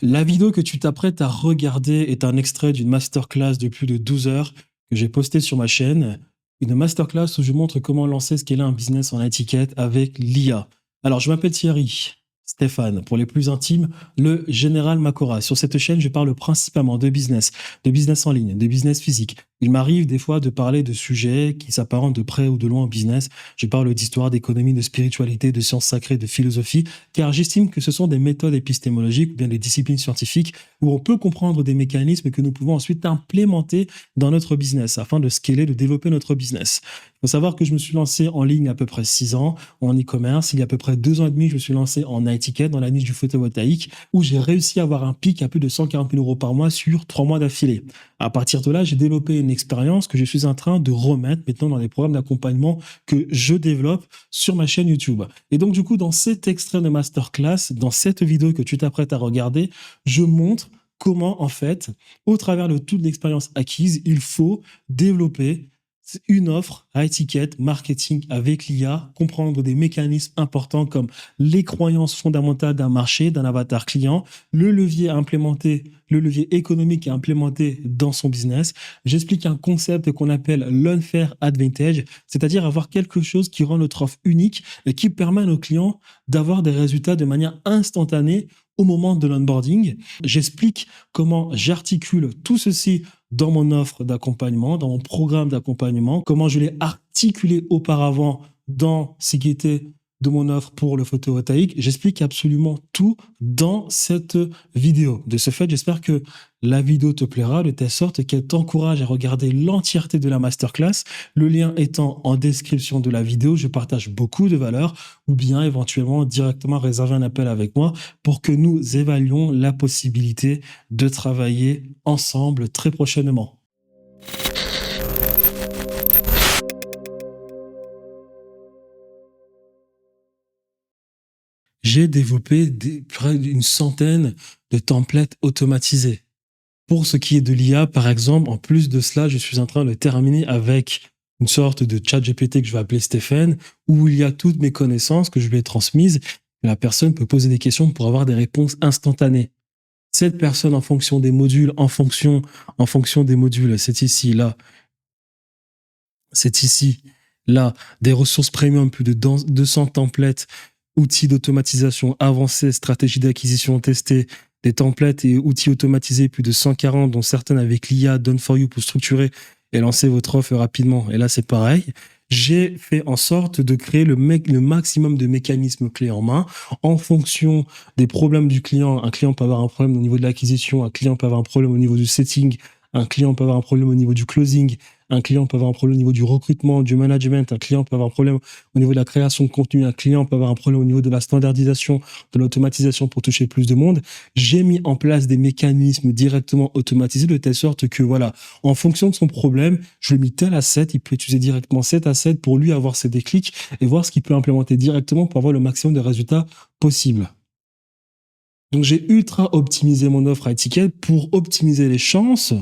La vidéo que tu t'apprêtes à regarder est un extrait d'une masterclass de plus de 12 heures que j'ai postée sur ma chaîne. Une masterclass où je montre comment lancer ce qu'est un business en étiquette avec l'IA. Alors, je m'appelle Thierry Stéphane, pour les plus intimes, le Général Makora. Sur cette chaîne, je parle principalement de business en ligne, de business physique. Il m'arrive des fois de parler de sujets qui s'apparentent de près ou de loin au business. Je parle d'histoire, d'économie, de spiritualité, de sciences sacrées, de philosophie, car j'estime que ce sont des méthodes épistémologiques ou bien des disciplines scientifiques où on peut comprendre des mécanismes que nous pouvons ensuite implémenter dans notre business afin de scaler, de développer notre business. Il faut savoir que je me suis lancé en ligne à peu près 6 ans en e-commerce. Il y a à peu près 2 ans et demi, je me suis lancé en étiquette dans la niche du photovoltaïque où j'ai réussi à avoir un pic à plus de 140 000 euros par mois sur 3 mois d'affilée. À partir de là, j'ai développé une expérience que je suis en train de remettre maintenant dans les programmes d'accompagnement que je développe sur ma chaîne YouTube. Et donc, du coup, dans cet extrait de masterclass, dans cette vidéo que tu t'apprêtes à regarder, je montre comment, en fait, au travers de toute l'expérience acquise, il faut développer une offre à étiquette marketing avec l'IA, comprendre des mécanismes importants comme les croyances fondamentales d'un marché, d'un avatar client, le levier à implémenter, le levier économique à implémenter dans son business. J'explique un concept qu'on appelle l'unfair advantage, c'est-à-dire avoir quelque chose qui rend notre offre unique et qui permet à nos clients d'avoir des résultats de manière instantanée au moment de l'onboarding. J'explique comment j'articule tout ceci dans mon offre d'accompagnement, dans mon programme d'accompagnement, comment je l'ai articulé auparavant dans ce qui était de mon offre pour le photovoltaïque. J'explique absolument tout dans cette vidéo. De ce fait, j'espère que la vidéo te plaira de telle sorte qu'elle t'encourage à regarder l'entièreté de la masterclass. Le lien étant en description de la vidéo, je partage beaucoup de valeurs ou bien éventuellement directement réserver un appel avec moi pour que nous évaluions la possibilité de travailler ensemble très prochainement. J'ai développé près d'une centaine de templates automatisés. Pour ce qui est de l'IA, par exemple, en plus de cela, je suis en train de terminer avec une sorte de chat GPT que je vais appeler Stéphane, où il y a toutes mes connaissances que je lui ai transmises. La personne peut poser des questions pour avoir des réponses instantanées. Cette personne, en fonction des modules, en fonction des modules, c'est ici, là, c'est ici, là, des ressources premium, plus de 200 templates, outils d'automatisation avancés, stratégies d'acquisition testées, des templates et outils automatisés, plus de 140, dont certaines avec l'IA Done for You pour structurer et lancer votre offre rapidement. Et là, c'est pareil. J'ai fait en sorte de créer le maximum de mécanismes clés en main en fonction des problèmes du client. Un client peut avoir un problème au niveau de l'acquisition, un client peut avoir un problème au niveau du setting, un client peut avoir un problème au niveau du closing, un client peut avoir un problème au niveau du recrutement, du management, un client peut avoir un problème au niveau de la création de contenu, un client peut avoir un problème au niveau de la standardisation, de l'automatisation pour toucher plus de monde. J'ai mis en place des mécanismes directement automatisés de telle sorte que, voilà, en fonction de son problème, je lui ai mis tel asset, il peut utiliser directement cet asset pour lui avoir ses déclics et voir ce qu'il peut implémenter directement pour avoir le maximum de résultats possibles. Donc, j'ai ultra optimisé mon offre à étiquette pour optimiser les chances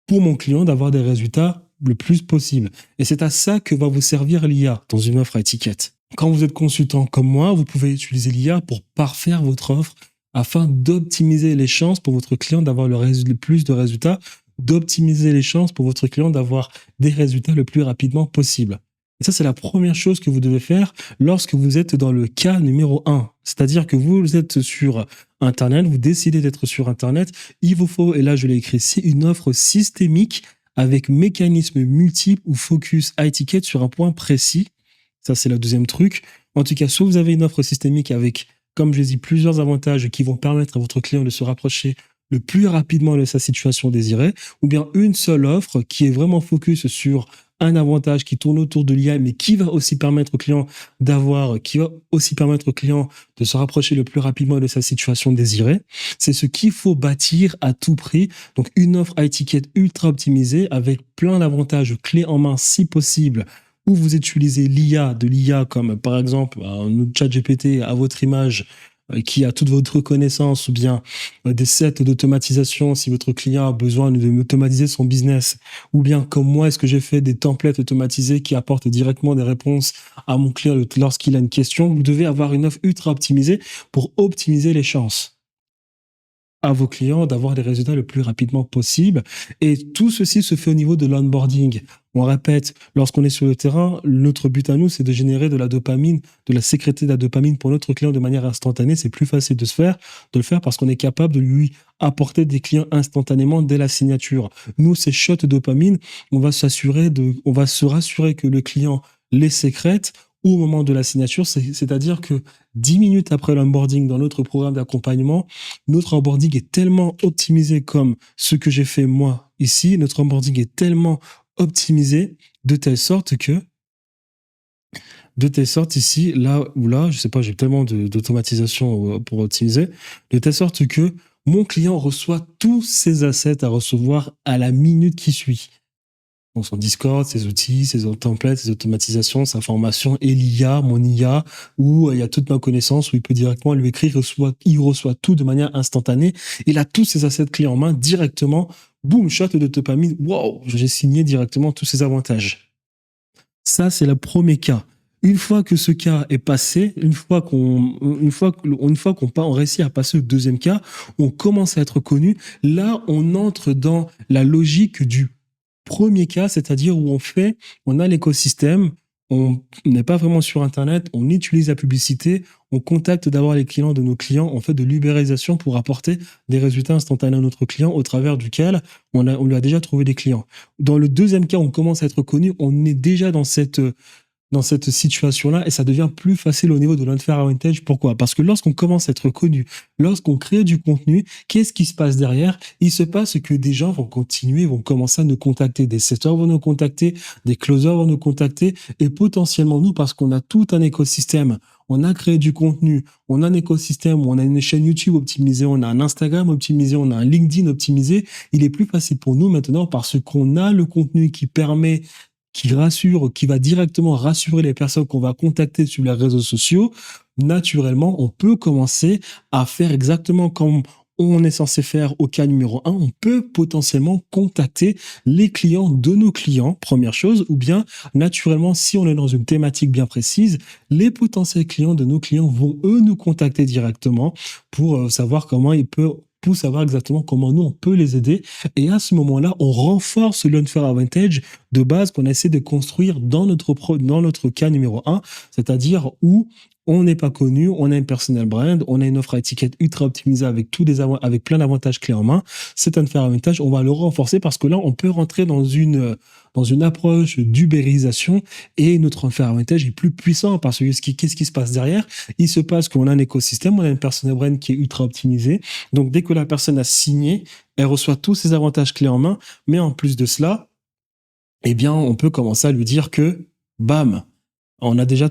pour mon client d'avoir des résultats le plus possible. Et c'est à ça que va vous servir l'IA dans une offre à étiquette. Quand vous êtes consultant comme moi, vous pouvez utiliser l'IA pour parfaire votre offre afin d'optimiser les chances pour votre client d'avoir le plus de résultats, d'optimiser les chances pour votre client d'avoir des résultats le plus rapidement possible. Et ça, c'est la première chose que vous devez faire lorsque vous êtes dans le cas numéro 1. C'est-à-dire que vous êtes sur Internet, vous décidez d'être sur Internet, il vous faut, et là je l'ai écrit ici, une offre systémique avec mécanismes multiples ou focus à étiquette sur un point précis. Ça, c'est le deuxième truc. En tout cas, soit vous avez une offre systémique avec, comme je l'ai dit, plusieurs avantages qui vont permettre à votre client de se rapprocher le plus rapidement de sa situation désirée, ou bien une seule offre qui est vraiment focus sur un avantage qui tourne autour de l'IA, mais qui va aussi permettre au client de se rapprocher le plus rapidement de sa situation désirée. C'est ce qu'il faut bâtir à tout prix. Donc, une offre à étiquette ultra optimisée avec plein d'avantages clés en main si possible, où vous utilisez de l'IA comme par exemple un chat GPT à votre image, qui a toute votre connaissance, ou bien des sets d'automatisation si votre client a besoin d'automatiser son business, ou bien comme moi, est-ce que j'ai fait des templates automatisés qui apportent directement des réponses à mon client lorsqu'il a une question. Vous devez avoir une offre ultra optimisée pour optimiser les chances. à vos clients d'avoir les résultats le plus rapidement possible. Et tout ceci se fait au niveau de l'onboarding. On répète, lorsqu'on est sur le terrain, notre but à nous, c'est de générer de la dopamine, de la sécréter de la dopamine pour notre client de manière instantanée. C'est plus facile de le faire parce qu'on est capable de lui apporter des clients instantanément dès la signature. Nous, ces shots de dopamine, on va se rassurer que le client les sécrète au moment de la signature, c'est-à-dire que 10 minutes après l'onboarding dans notre programme d'accompagnement, notre onboarding est tellement optimisé comme ce que j'ai fait moi ici, notre onboarding est tellement optimisé de telle sorte ici, là ou là, je sais pas, j'ai tellement d'automatisation pour optimiser, de telle sorte que mon client reçoit tous ses assets à recevoir à la minute qui suit. Donc son Discord, ses outils, ses templates, ses automatisations, sa formation, et l'IA, mon IA, où il y a toute ma connaissance, où il peut directement lui écrire, il reçoit tout de manière instantanée. Il a tous ses assets clés en main directement. Boum, shot de dopamine. Wow, j'ai signé directement tous ces avantages. Ça, c'est le premier cas. Une fois que ce cas est passé, une fois qu'on réussit à passer au deuxième cas, on commence à être connu. Là, on entre dans la logique du premier cas, c'est-à-dire où on a l'écosystème, on n'est pas vraiment sur Internet, on utilise la publicité, on contacte d'abord les clients de nos clients, on fait de l'ubérisation pour apporter des résultats instantanés à notre client au travers duquel on lui a déjà trouvé des clients. Dans le deuxième cas, on commence à être connu, on est déjà dans cette situation-là et ça devient plus facile au niveau de l'unfair advantage. Pourquoi? Parce que lorsqu'on commence à être connu, lorsqu'on crée du contenu, qu'est-ce qui se passe derrière? Il se passe que des gens vont commencer à nous contacter, des setters vont nous contacter, des closers vont nous contacter et potentiellement nous, parce qu'on a tout un écosystème, on a créé du contenu, on a un écosystème, on a une chaîne YouTube optimisée, on a un Instagram optimisé, on a un LinkedIn optimisé, il est plus facile pour nous maintenant parce qu'on a le contenu qui rassure, qui va directement rassurer les personnes qu'on va contacter sur les réseaux sociaux. Naturellement, on peut commencer à faire exactement comme on est censé faire au cas numéro 1. On peut potentiellement contacter les clients de nos clients, première chose, ou bien naturellement, si on est dans une thématique bien précise, les potentiels clients de nos clients vont eux nous contacter directement pour savoir pour savoir exactement comment nous, on peut les aider. Et à ce moment-là, on renforce l'unfair advantage de base qu'on essaie de construire dans notre cas numéro 1, c'est-à-dire où on n'est pas connu, on a une personal brand, on a une offre à étiquette ultra optimisée avec avec plein d'avantages clés en main. C'est un unfair advantage, on va le renforcer parce que là, on peut rentrer dans une approche d'ubérisation et notre unfair advantage est plus puissant parce que qu'est-ce qui se passe derrière? Il se passe qu'on a un écosystème, on a une personal brand qui est ultra optimisée. Donc, dès que la personne a signé, elle reçoit tous ces avantages clés en main. Mais en plus de cela, eh bien, on peut commencer à lui dire que, bam, on a déjà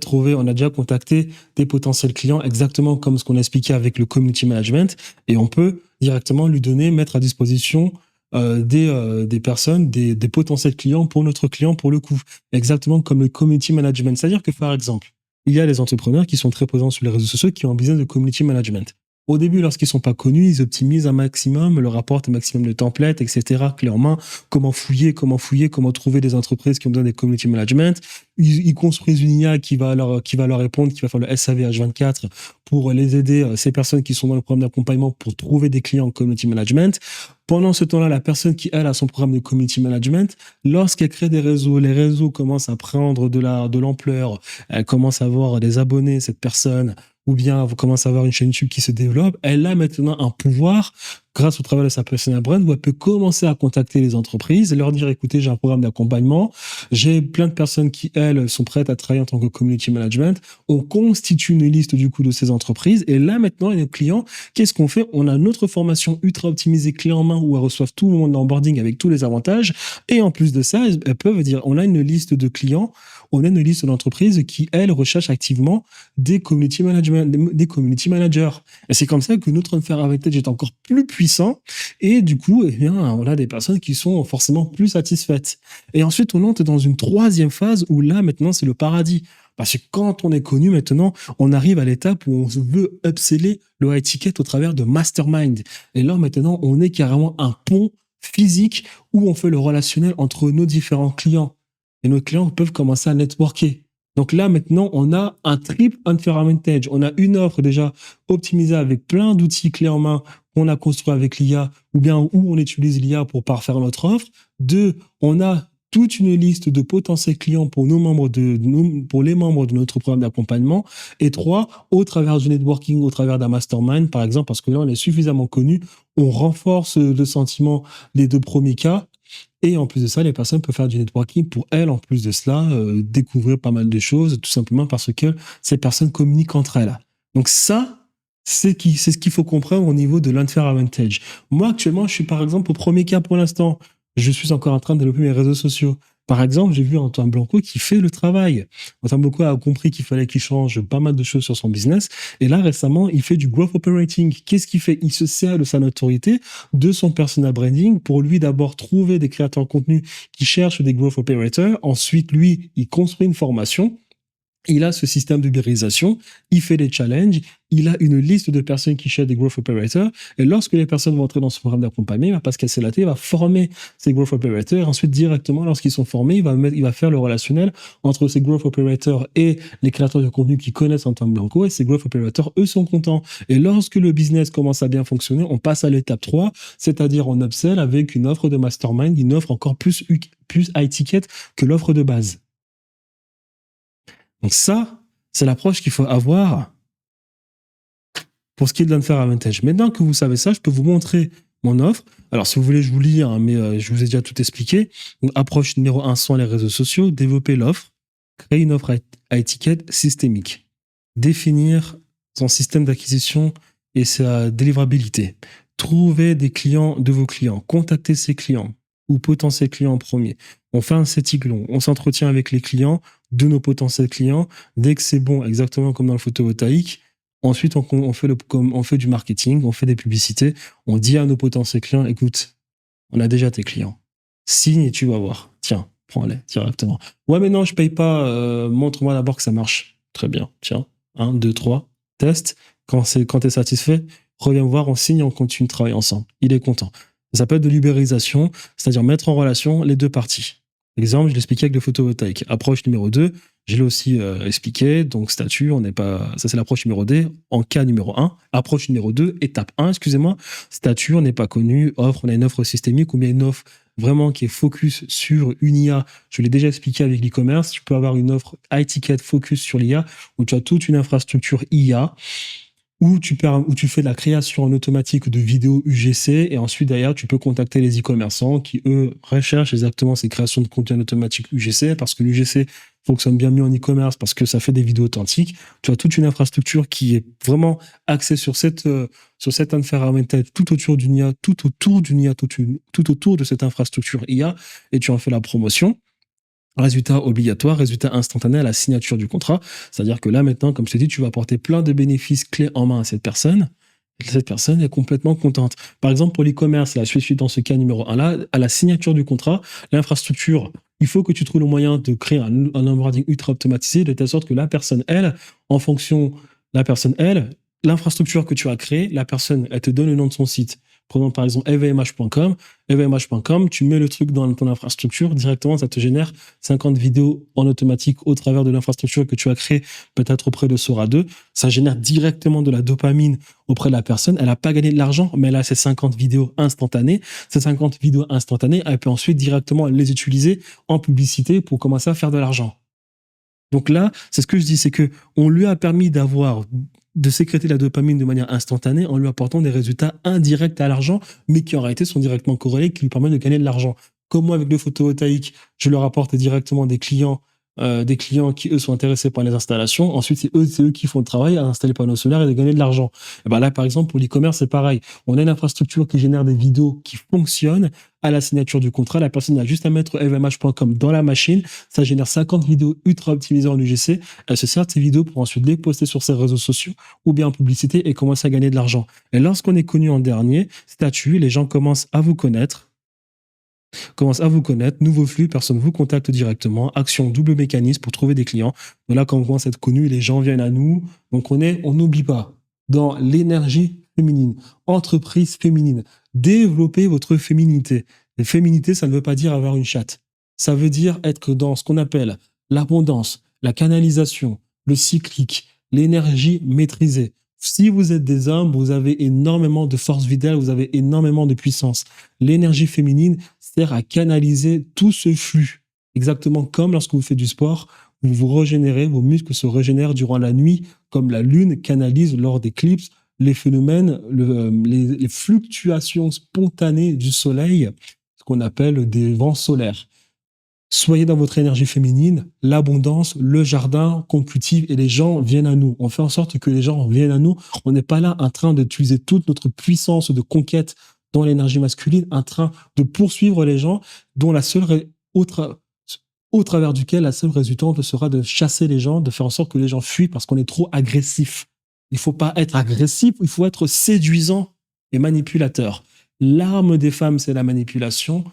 contacté des potentiels clients exactement comme ce qu'on a expliqué avec le community management et on peut directement mettre à disposition des personnes, des potentiels clients pour notre client pour le coup. Exactement comme le community management. C'est-à-dire que, par exemple, il y a les entrepreneurs qui sont très présents sur les réseaux sociaux qui ont un business de community management. Au début, lorsqu'ils sont pas connus, ils optimisent un maximum, leur apportent un maximum de templates, etc., clés en main, comment trouver des entreprises qui ont besoin des community management. Ils construisent une IA qui va leur répondre, qui va faire le SAV H24 pour les aider, ces personnes qui sont dans le programme d'accompagnement pour trouver des clients en community management. Pendant ce temps-là, la personne qui, elle, a son programme de community management, lorsqu'elle crée des réseaux, les réseaux commencent à prendre de l'ampleur, elle commence à avoir des abonnés, cette personne, ou bien vous commencez à avoir une chaîne YouTube qui se développe, elle a maintenant un pouvoir, grâce au travail de sa personal brand, où elle peut commencer à contacter les entreprises, leur dire, écoutez, j'ai un programme d'accompagnement, j'ai plein de personnes qui, elles, sont prêtes à travailler en tant que community management, on constitue une liste du coup de ces entreprises, et là maintenant, les clients, qu'est-ce qu'on fait? On a notre formation ultra optimisée clé en main où elles reçoivent tout le monde d'onboarding avec tous les avantages, et en plus de ça, elles peuvent dire, on a une liste de clients, on a une liste d'entreprises qui, elles, recherchent activement des community managers. Et c'est comme ça que notre unfair advantage est encore plus puissant. Et du coup, eh bien, on a des personnes qui sont forcément plus satisfaites. Et ensuite, on entre dans une troisième phase où là, maintenant, c'est le paradis. Parce que quand on est connu maintenant, on arrive à l'étape où on veut upseller le high ticket au travers de mastermind. Et là, maintenant, on est carrément un pont physique où on fait le relationnel entre nos différents clients. Et nos clients peuvent commencer à networker. Donc là, maintenant, on a un triple unfair advantage. On a une offre déjà optimisée avec plein d'outils clés en main qu'on a construit avec l'IA, ou bien où on utilise l'IA pour parfaire notre offre. Deux, on a toute une liste de potentiels clients pour pour les membres de notre programme d'accompagnement. Et trois, au travers du networking, au travers d'un mastermind, par exemple, parce que là, on est suffisamment connu, on renforce le sentiment des deux premiers cas. Et en plus de ça, les personnes peuvent faire du networking pour elles, en plus de cela, découvrir pas mal de choses, tout simplement parce que ces personnes communiquent entre elles. Donc ça, c'est ce qu'il faut comprendre au niveau de l'unfair advantage. Moi, actuellement, je suis par exemple au premier cas pour l'instant. Je suis encore en train de développer mes réseaux sociaux. Par exemple, j'ai vu Antoine Blanco qui fait le travail. Antoine Blanco a compris qu'il fallait qu'il change pas mal de choses sur son business. Et là, récemment, il fait du growth operating. Qu'est-ce qu'il fait? Il se sert de sa notoriété, de son personal branding pour lui d'abord trouver des créateurs de contenu qui cherchent des growth operators. Ensuite, lui, il construit une formation. Il a ce système de birisation, il fait des challenges, il a une liste de personnes qui cherchent des growth operators, et lorsque les personnes vont entrer dans ce programme d'accompagnement, il va pas se casser la tête, il va former ces growth operators, ensuite directement, lorsqu'ils sont formés, il va faire le relationnel entre ces growth operators et les créateurs de contenu qui connaissent Antoine Blanco, et ces growth operators, eux, sont contents. Et lorsque le business commence à bien fonctionner, on passe à l'étape 3, c'est-à-dire on upsell avec une offre de mastermind, une offre encore plus high ticket que l'offre de base. Donc ça, c'est l'approche qu'il faut avoir pour ce qui est de l'unfair advantage. Maintenant que vous savez ça, je peux vous montrer mon offre. Alors, si vous voulez, je vous lis, hein, mais je vous ai déjà tout expliqué. Donc, approche numéro 1 sont les réseaux sociaux, développer l'offre, créer une offre à étiquette systémique, définir son système d'acquisition et sa délivrabilité, trouver des clients de vos clients, contacter ces clients ou potentiels clients en premier. On fait un setting long, on s'entretient avec les clients de nos potentiels clients. Dès que c'est bon, exactement comme dans le photovoltaïque, ensuite on fait du marketing, on fait des publicités, on dit à nos potentiels clients, écoute, on a déjà tes clients. Signe et tu vas voir. Tiens, prends-les directement. Ouais, mais non, je paye pas. Montre-moi d'abord que ça marche. Très bien. Tiens, 1, 2, 3, test. Quand tu es satisfait, reviens me voir, on signe, on continue de travailler ensemble. Il est content. Ça s'appelle de l'ubérisation, c'est-à-dire mettre en relation les deux parties. Exemple, je l'expliquais avec le photovoltaïque. Approche numéro 2, je l'ai aussi expliqué. Donc, statut, on n'est pas. Ça, c'est l'approche numéro 2. En cas numéro 1, approche numéro 2, étape 1, excusez-moi. Statut, on n'est pas connu. Offre, on a une offre systémique ou bien une offre vraiment qui est focus sur une IA. Je l'ai déjà expliqué avec l'e-commerce. Tu peux avoir une offre high ticket focus sur l'IA où tu as toute une infrastructure IA où tu fais de la création en automatique de vidéos UGC et ensuite derrière tu peux contacter les e-commerçants qui eux recherchent exactement ces créations de contenu en automatique UGC parce que l'UGC fonctionne bien mieux en e-commerce parce que ça fait des vidéos authentiques. Tu as toute une infrastructure qui est vraiment axée sur cette unfair advantage tout autour d'une IA, tout autour de cette infrastructure IA et tu en fais la promotion. Résultat obligatoire, résultat instantané à la signature du contrat. C'est-à-dire que là, maintenant, comme je t'ai dit, tu vas apporter plein de bénéfices clés en main à cette personne. Et cette personne est complètement contente. Par exemple, pour l'e-commerce, là, je suis dans ce cas numéro 1 là, à la signature du contrat, l'infrastructure, il faut que tu trouves le moyen de créer un onboarding ultra optimisé de telle sorte que la personne, elle, l'infrastructure que tu as créée, la personne, elle te donne le nom de son site. Prenons par exemple lvmh.com. lvmh.com, tu mets le truc dans ton infrastructure, directement, ça te génère 50 vidéos en automatique au travers de l'infrastructure que tu as créée, peut-être auprès de Sora 2. Ça génère directement de la dopamine auprès de la personne. Elle n'a pas gagné de l'argent, mais elle a ces 50 vidéos instantanées. Ces 50 vidéos instantanées, elle peut ensuite directement les utiliser en publicité pour commencer à faire de l'argent. Donc là, c'est ce que je dis, c'est que on lui a permis de sécréter la dopamine de manière instantanée en lui apportant des résultats indirects à l'argent, mais qui en réalité sont directement corrélés, qui lui permettent de gagner de l'argent. Comme moi avec le photovoltaïque, je leur apporte directement des clients qui, eux, sont intéressés par les installations. Ensuite, c'est eux qui font le travail à installer panneaux solaires et de gagner de l'argent. Et ben là, par exemple, pour l'e-commerce, c'est pareil. On a une infrastructure qui génère des vidéos qui fonctionnent à la signature du contrat. La personne a juste à mettre lvmh.com dans la machine. Ça génère 50 vidéos ultra optimisées en UGC. Elle se sert de ces vidéos pour ensuite les poster sur ses réseaux sociaux ou bien en publicité et commencer à gagner de l'argent. Et lorsqu'on est connu en dernier, statut, les gens commencent à vous connaître, nouveau flux, personne vous contacte directement, action, double mécanisme pour trouver des clients. Donc là, quand on commence à être connu, les gens viennent à nous. Donc on n'oublie pas, dans l'énergie féminine, entreprise féminine, développez votre féminité. Et féminité, ça ne veut pas dire avoir une chatte. Ça veut dire être dans ce qu'on appelle l'abondance, la canalisation, le cyclique, l'énergie maîtrisée. Si vous êtes des hommes, vous avez énormément de force vitale, vous avez énormément de puissance. L'énergie féminine sert à canaliser tout ce flux. Exactement comme lorsque vous faites du sport, vous vous régénérez, vos muscles se régénèrent durant la nuit, comme la lune canalise lors d'éclipses les phénomènes, les fluctuations spontanées du soleil, ce qu'on appelle des vents solaires. Soyez dans votre énergie féminine, l'abondance, le jardin qu'on cultive et les gens viennent à nous. On fait en sorte que les gens viennent à nous. On n'est pas là en train d'utiliser toute notre puissance de conquête dans l'énergie masculine, en train de poursuivre les gens dont la seule au travers duquel la seule résultante sera de chasser les gens, de faire en sorte que les gens fuient parce qu'on est trop agressif. Il ne faut pas être agressif, il faut être séduisant et manipulateur. L'arme des femmes, c'est la manipulation,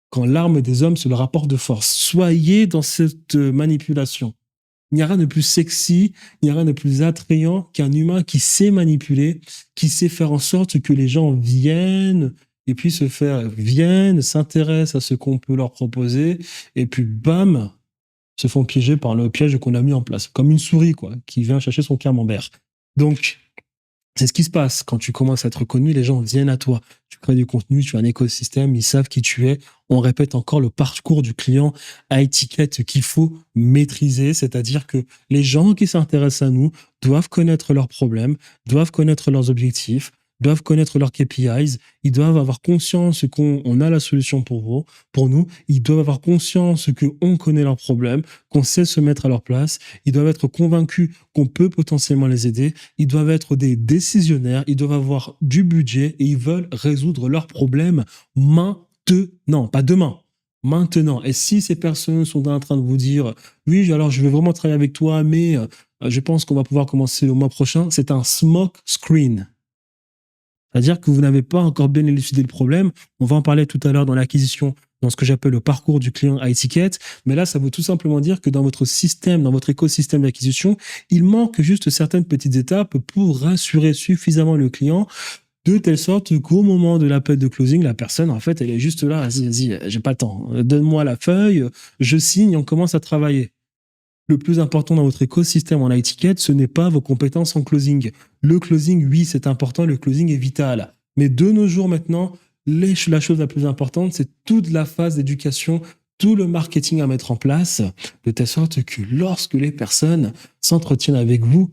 quand l'arme des hommes, c'est le rapport de force. Soyez dans cette manipulation. Il n'y a rien de plus sexy, il n'y a rien de plus attrayant qu'un humain qui sait manipuler, qui sait faire en sorte que les gens viennent et puis s'intéressent à ce qu'on peut leur proposer, et puis bam, se font piéger par le piège qu'on a mis en place. Comme une souris, quoi, qui vient chercher son camembert. Donc, c'est ce qui se passe. Quand tu commences à être connu, les gens viennent à toi. Tu crées du contenu, tu as un écosystème, ils savent qui tu es. On répète encore le parcours du client à étiquette qu'il faut maîtriser, c'est-à-dire que les gens qui s'intéressent à nous doivent connaître leurs problèmes, doivent connaître leurs objectifs, doivent connaître leurs KPIs, ils doivent avoir conscience qu'on a la solution pour nous, ils doivent avoir conscience qu'on connaît leurs problèmes, qu'on sait se mettre à leur place, ils doivent être convaincus qu'on peut potentiellement les aider, ils doivent être des décisionnaires, ils doivent avoir du budget et ils veulent résoudre leurs problèmes maintenant, pas demain. Maintenant. Et si ces personnes sont en train de vous dire « Oui, alors je vais vraiment travailler avec toi, mais je pense qu'on va pouvoir commencer le mois prochain », c'est un smoke screen. C'est-à-dire que vous n'avez pas encore bien élucidé le problème. On va en parler tout à l'heure dans l'acquisition, dans ce que j'appelle le parcours du client à étiquette. Mais là, ça veut tout simplement dire que dans votre système, dans votre écosystème d'acquisition, il manque juste certaines petites étapes pour rassurer suffisamment le client de telle sorte qu'au moment de l'appel de closing, la personne, en fait, elle est juste là. Vas-y, j'ai pas le temps. Donne-moi la feuille, je signe, on commence à travailler. Le plus important dans votre écosystème en étiquette, ce n'est pas vos compétences en closing. Le closing, oui, c'est important, le closing est vital. Mais de nos jours maintenant, la chose la plus importante, c'est toute la phase d'éducation, tout le marketing à mettre en place, de telle sorte que lorsque les personnes s'entretiennent avec vous,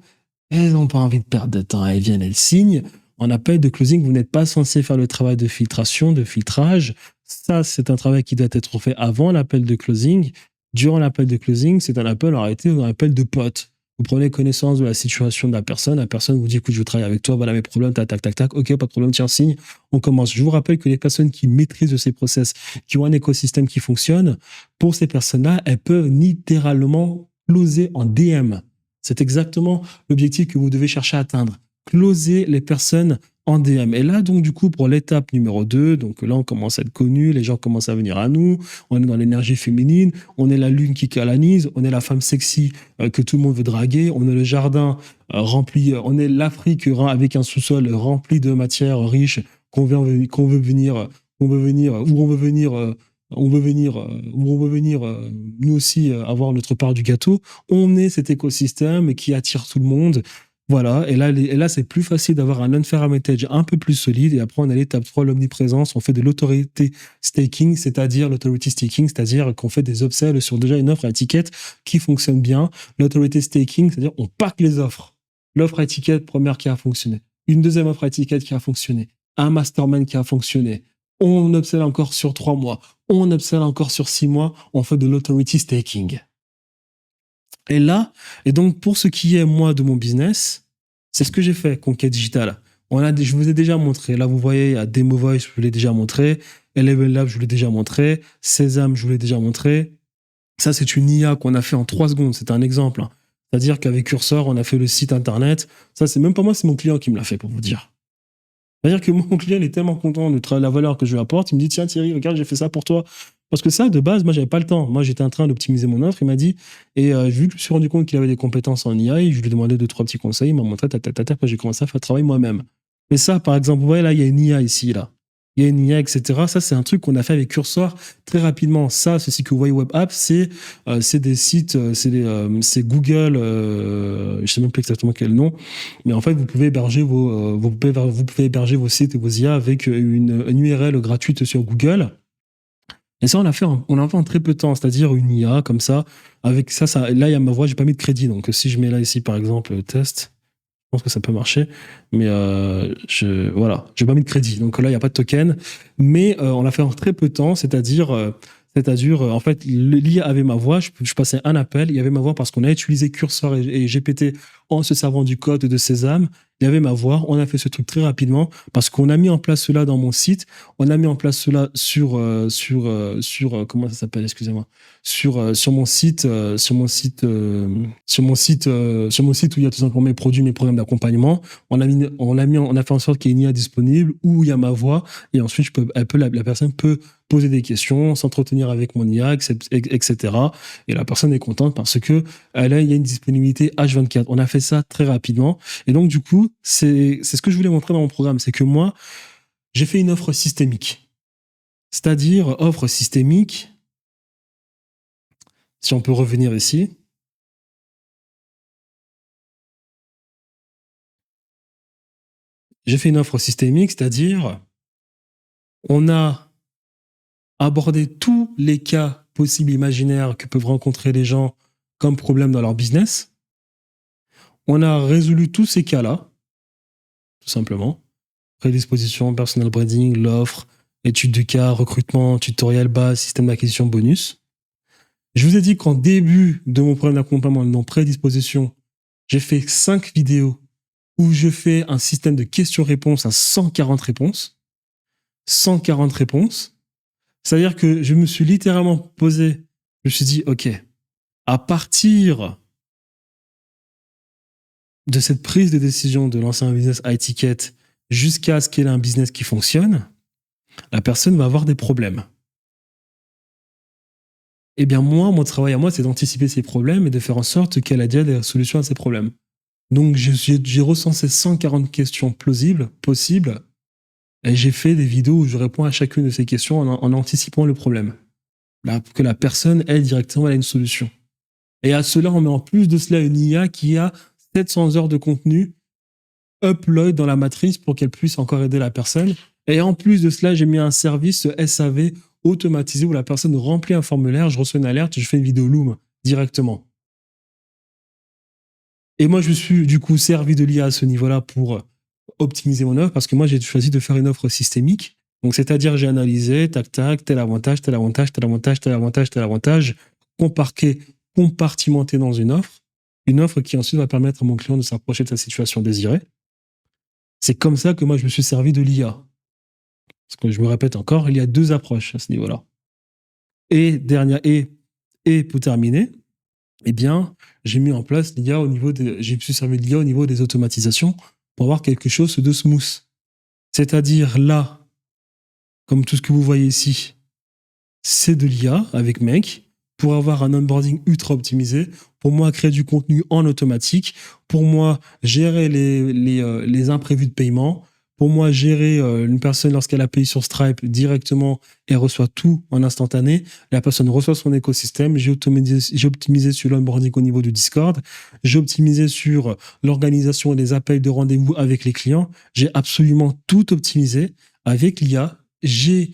elles n'ont pas envie de perdre de temps, elles viennent, elles signent. En appel de closing, vous n'êtes pas censé faire le travail de filtration, de filtrage. Ça, c'est un travail qui doit être fait avant l'appel de closing. Durant l'appel de closing, c'est un appel en réalité un appel de pote. Vous prenez connaissance de la situation de la personne vous dit, écoute, je veux travailler avec toi, voilà mes problèmes, tac, tac, tac, tac, ok, pas de problème, tiens, signe, on commence. Je vous rappelle que les personnes qui maîtrisent ces process, qui ont un écosystème qui fonctionne, pour ces personnes-là, elles peuvent littéralement closer en DM. C'est exactement l'objectif que vous devez chercher à atteindre. Closer les personnes en DM. Et là, donc, du coup, pour l'étape numéro 2, donc là, on commence à être connu, les gens commencent à venir à nous, on est dans l'énergie féminine, on est la lune qui canalise, on est la femme sexy que tout le monde veut draguer, on est le jardin rempli, on est l'Afrique avec un sous-sol rempli de matières riches où on veut venir, nous aussi avoir notre part du gâteau. On est cet écosystème qui attire tout le monde. Voilà, et là c'est plus facile d'avoir un unfair advantage un peu plus solide, et après on a l'étape 3, l'omniprésence, on fait de l'autorité staking, c'est-à-dire qu'on fait des upsells sur déjà une offre à étiquette qui fonctionne bien. L'autorité staking, c'est-à-dire on pack les offres. L'offre à étiquette première qui a fonctionné, une deuxième offre à étiquette qui a fonctionné, un mastermind qui a fonctionné, on upsell encore sur 3 mois, on upsell encore sur 6 mois, on fait de l'autority staking. Et là, et donc pour ce qui est, moi, de mon business, c'est ce que j'ai fait, Conquête Digitale. Je vous ai déjà montré. Là, vous voyez, il y a Demo Voice, je vous l'ai déjà montré. Eleven Lab, je vous l'ai déjà montré. Sésame, je vous l'ai déjà montré. Ça, c'est une IA qu'on a fait en 3 secondes. C'est un exemple. C'est-à-dire qu'avec Cursor, on a fait le site internet. Ça, c'est même pas moi, c'est mon client qui me l'a fait, pour vous dire. C'est-à-dire que mon client, il est tellement content de la valeur que je lui apporte. Il me dit, tiens, Thierry, regarde, j'ai fait ça pour toi. Parce que ça, de base, moi, j'avais pas le temps. Moi, j'étais en train d'optimiser mon offre. Il m'a dit, et vu que je me suis rendu compte qu'il avait des compétences en IA, je lui ai demandé 2-3 petits conseils. Il m'a montré, après, j'ai commencé à faire le travail moi-même. Mais ça, par exemple, vous voyez, là, il y a une IA ici, là. il y a une IA, etc. Ça, c'est un truc qu'on a fait avec Cursor très rapidement. Ça, ceci que vous voyez Web App, c'est des sites, c'est Google, je sais même pas exactement quel nom, mais en fait, vous pouvez héberger vous pouvez héberger vos sites et vos IA avec une URL gratuite sur Google. Et ça, on l'a fait en très peu de temps, c'est-à-dire une IA comme ça. Avec ça, là, il y a ma voix, j'ai pas mis de crédit. Donc, si je mets là, ici, par exemple, test, je pense que ça peut marcher. Mais voilà, j'ai pas mis de crédit. Donc là, il n'y a pas de token. Mais on l'a fait en très peu de temps, c'est-à-dire, en fait, l'IA avait ma voix, je passais un appel, il y avait ma voix parce qu'on a utilisé Cursor et GPT en se servant du code de Sésame. Il y avait ma voix, on a fait ce truc très rapidement parce qu'on a mis en place cela dans mon site, on a mis en place cela sur comment ça s'appelle, excusez-moi, sur mon site, sur mon site où il y a tout simplement mes produits, mes programmes d'accompagnement. On a fait en sorte qu'il y ait une IA disponible où il y a ma voix et ensuite la personne peut poser des questions, s'entretenir avec mon IA, etc. Et la personne est contente parce que il y a une disponibilité H24. On a fait ça très rapidement. Et donc, du coup, c'est ce que je voulais montrer dans mon programme. C'est que moi, j'ai fait une offre systémique. C'est-à-dire, offre systémique, si on peut revenir ici. J'ai fait une offre systémique, c'est-à-dire, on a abordé tous les cas possibles, imaginaires que peuvent rencontrer les gens comme problème dans leur business. On a résolu tous ces cas-là, tout simplement. Prédisposition, personal branding, l'offre, étude de cas, recrutement, tutoriel base, système d'acquisition bonus. Je vous ai dit qu'en début de mon programme d'accompagnement, non prédisposition, j'ai fait 5 vidéos où je fais un système de questions-réponses à 140 réponses. 140 réponses. C'est-à-dire que je me suis littéralement posé, je me suis dit, OK, à partir de cette prise de décision de lancer un business à étiquette jusqu'à ce qu'elle ait un business qui fonctionne, la personne va avoir des problèmes. Eh bien, moi, mon travail à moi, c'est d'anticiper ces problèmes et de faire en sorte qu'elle ait déjà des solutions à ces problèmes. Donc, j'ai recensé 140 questions plausibles, possibles, et j'ai fait des vidéos où je réponds à chacune de ces questions en anticipant le problème. Là, que la personne, elle, directement, elle a une solution. Et à cela, on met en plus de cela une IA qui a 700 heures de contenu upload dans la matrice pour qu'elle puisse encore aider la personne. Et en plus de cela, j'ai mis un service SAV automatisé où la personne remplit un formulaire, je reçois une alerte, je fais une vidéo Loom directement. Et moi, je me suis du coup servi de l'IA à ce niveau-là pour optimiser mon offre parce que moi, j'ai choisi de faire une offre systémique. Donc, c'est-à-dire, j'ai analysé, tac, tac, tel avantage, tel avantage, tel avantage, tel avantage, tel avantage, compartimenté dans une offre qui ensuite va permettre à mon client de s'approcher de sa situation désirée. C'est comme ça que moi, je me suis servi de l'IA. Parce que je me répète encore, il y a 2 approches à ce niveau-là. Et pour terminer, eh bien, j'ai mis en place l'IA je me suis servi de l'IA au niveau des automatisations pour avoir quelque chose de smooth. C'est-à-dire là, comme tout ce que vous voyez ici, c'est de l'IA avec Make pour avoir un onboarding ultra optimisé, pour moi créer du contenu en automatique, pour moi gérer les imprévus de paiement, pour moi gérer une personne lorsqu'elle a payé sur Stripe directement et reçoit tout en instantané. La personne reçoit son écosystème. J'ai optimisé sur l'onboarding au niveau du Discord. J'ai optimisé sur l'organisation des appels de rendez-vous avec les clients. J'ai absolument tout optimisé avec l'IA. J'ai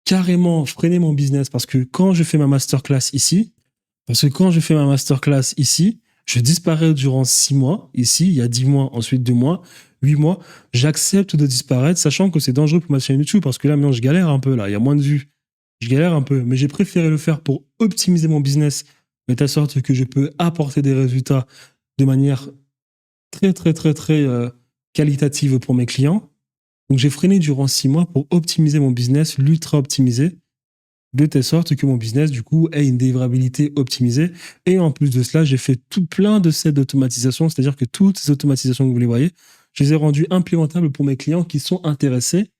carrément freiné mon business parce que quand je fais ma masterclass ici, je disparais durant 6 mois. Ici, il y a 10 mois, ensuite 2 mois, 8 mois. J'accepte de disparaître, sachant que c'est dangereux pour ma chaîne YouTube parce que là, maintenant, je galère un peu. Là, il y a moins de vues. Je galère un peu. Mais j'ai préféré le faire pour optimiser mon business de telle sorte que je peux apporter des résultats de manière très, très, très, très qualitative pour mes clients. Donc, j'ai freiné durant 6 mois pour optimiser mon business, l'ultra optimiser, de telle sorte que mon business, du coup, ait une délivrabilité optimisée. Et en plus de cela, j'ai fait tout plein de sets d'automatisation, c'est-à-dire que toutes ces automatisations que vous les voyez, je les ai rendues implémentables pour mes clients qui sont intéressés,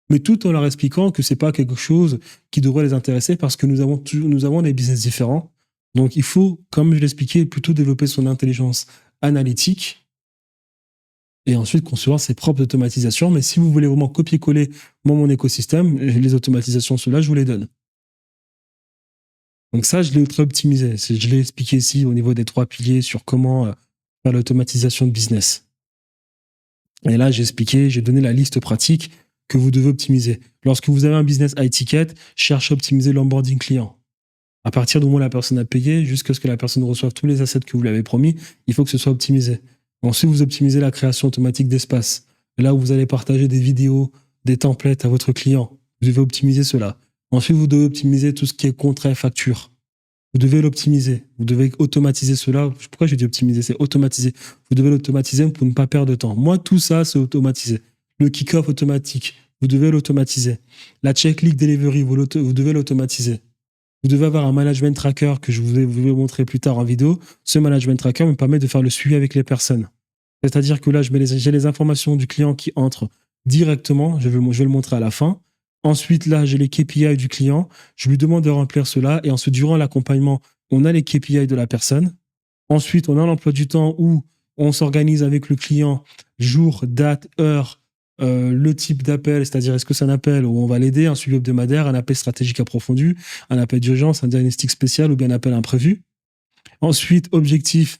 mais tout en leur expliquant que c'est pas quelque chose qui devrait les intéresser parce que nous avons des business différents. Donc, il faut, comme je l'expliquais, plutôt développer son intelligence analytique et ensuite concevoir ses propres automatisations. Mais si vous voulez vraiment copier-coller mon écosystème, les automatisations, ceux-là, je vous les donne. Donc ça, je l'ai ultra optimisé. Je l'ai expliqué ici au niveau des 3 piliers sur comment faire l'automatisation de business. Et là, j'ai donné la liste pratique que vous devez optimiser. Lorsque vous avez un business high ticket, cherchez à optimiser l'onboarding client. À partir du moment où la personne a payé, jusqu'à ce que la personne reçoive tous les assets que vous lui avez promis, il faut que ce soit optimisé. Ensuite, vous optimisez la création automatique d'espace. Là où vous allez partager des vidéos, des templates à votre client, vous devez optimiser cela. Ensuite, vous devez optimiser tout ce qui est contrat et facture. Vous devez l'optimiser. Vous devez automatiser cela. Pourquoi j'ai dit optimiser? C'est automatiser. Vous devez l'automatiser pour ne pas perdre de temps. Moi, tout ça, c'est automatisé. Le kick-off automatique, vous devez l'automatiser. La checklist delivery, vous devez l'automatiser. Vous devez avoir un management tracker que je vais vous montrer plus tard en vidéo. Ce management tracker me permet de faire le suivi avec les personnes. C'est-à-dire que là, j'ai les informations du client qui entrent directement. Je vais le montrer à la fin. Ensuite, là, j'ai les KPI du client. Je lui demande de remplir cela. Et ensuite, durant l'accompagnement, on a les KPI de la personne. Ensuite, on a l'emploi du temps où on s'organise avec le client, jour, date, heure, le type d'appel, c'est-à-dire est-ce que c'est un appel où on va l'aider, un suivi hebdomadaire, un appel stratégique approfondi, un appel d'urgence, un diagnostic spécial ou bien un appel imprévu. Ensuite, objectif.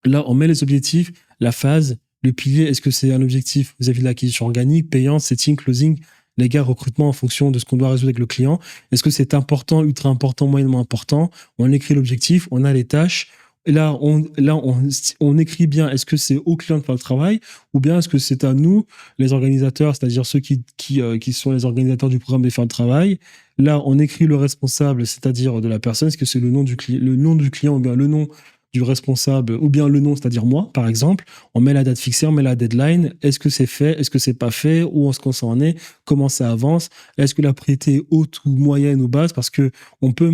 Là, on met les objectifs, la phase, le pilier. Est-ce que c'est un objectif vis-à-vis de l'acquisition organique, payant, setting, closing, les gars, recrutement en fonction de ce qu'on doit résoudre avec le client? Est-ce que c'est important, ultra important, moyennement important? On écrit l'objectif, on a les tâches. Et là, on écrit bien, est-ce que c'est au client de faire le travail ou bien est-ce que c'est à nous, les organisateurs, c'est-à-dire ceux qui sont les organisateurs du programme de faire le travail? Là, on écrit le responsable, c'est-à-dire de la personne. Est-ce que c'est le nom du client ou bien le nom du responsable ou bien le nom, c'est-à-dire moi, par exemple? On met la date fixée, on met la deadline. Est-ce que c'est fait? Est-ce que c'est pas fait? Où est-ce qu'on s'en est? Comment ça avance? Est-ce que la priorité est haute ou moyenne ou basse? Parce que on peut